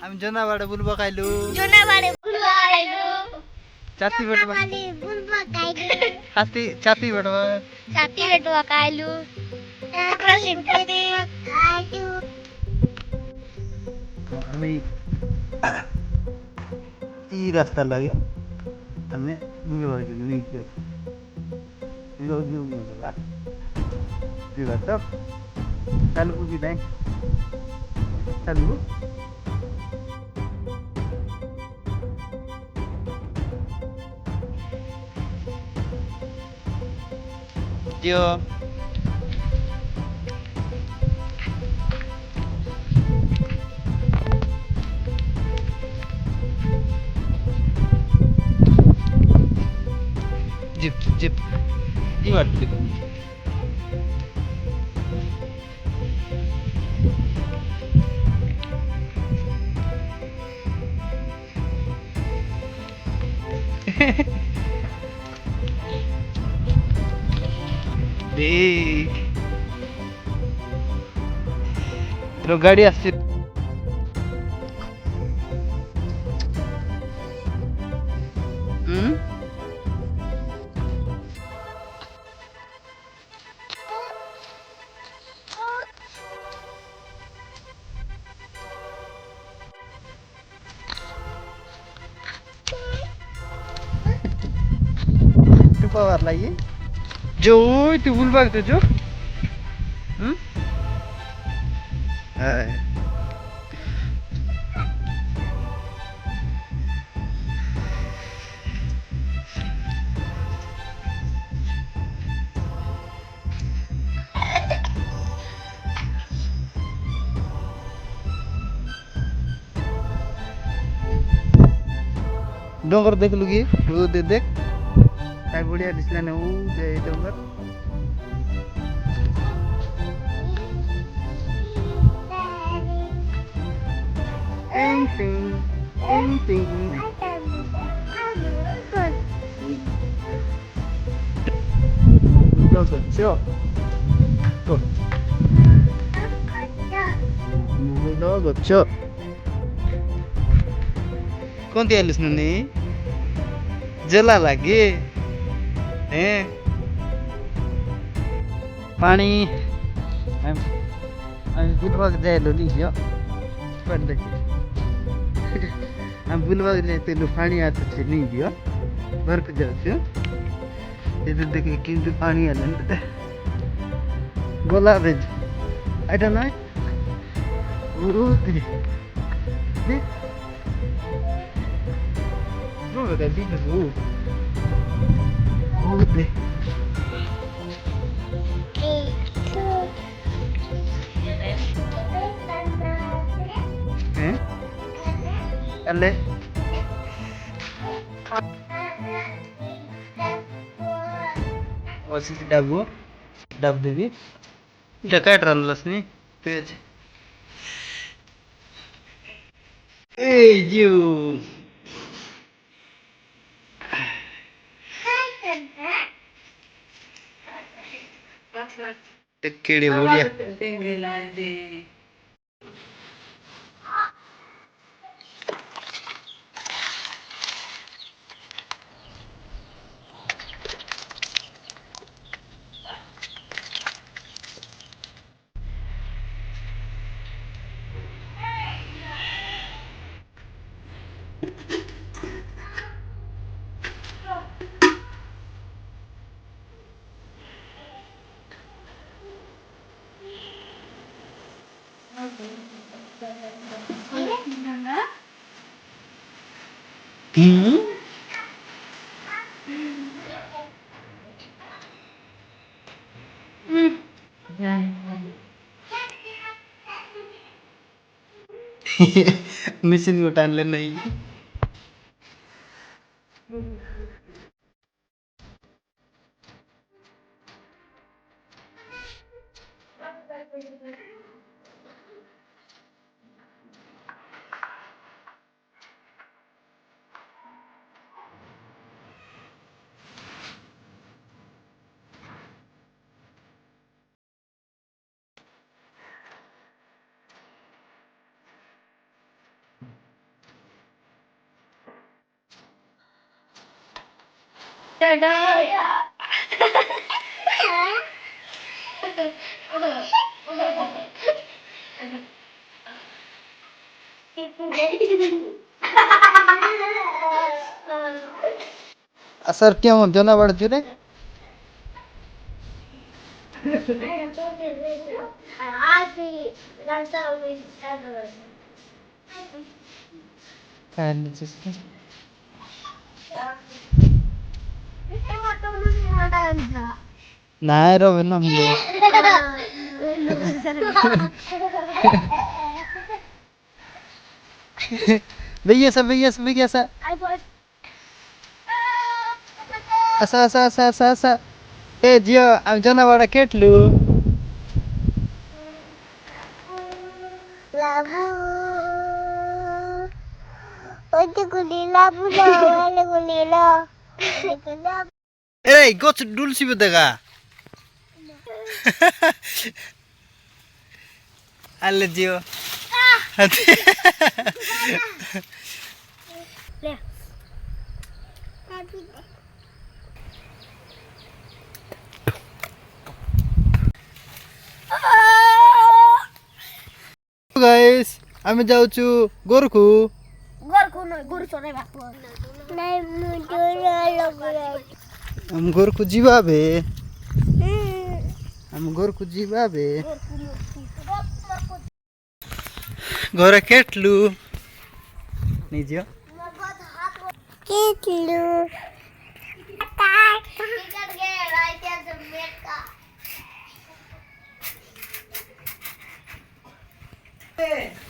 हामी जोनाबाट बुलबकाइलु छातीबाट हामी यी रास्ता लाग्यो हामी चालु पुगिँदैन चालु त्यो जिप जिप के गर्छु तेरो गाडी आसছে टुप्पाहरूलाई जो त्यो बुलबाग त्यो जो डोंगर देख लुगी वो दे देख काय बढ़िया दिसला ना वो दे डोंगर anything गच्छ कोणती आलीस नी जला लागे पानी हामी बुलबाग जाएलो नि यो हामी बुलबाग जाए तेलु पानी आते थे नहीं दियो बर्फ जाते इधर देखे किंतु पानी आले गोला raise I don't know no that big alle वसी डबो डब देवी डकाट रानलस नि तेज ए यू टेकेड़ी बढ़िया मिशन को टान ले नहीं सर क्या जनावर थियो रे नाय रो ना veia essa asa ए जियो अब जनाबाट केट्लु लाबु ओते गुली लाबु ला वाले गुली ला ए गोच डुल्सी बदेगा अल्ले जियो ले गाइस हामी जाउँछु गोरखु गोरु छोरे बापु नाही मुझे लग हम गोरखु जीवा भे हम गोरखु जीवा भे गोरा केट्लु निजियो केट्लु टिकट गे राइट एज मेट का ए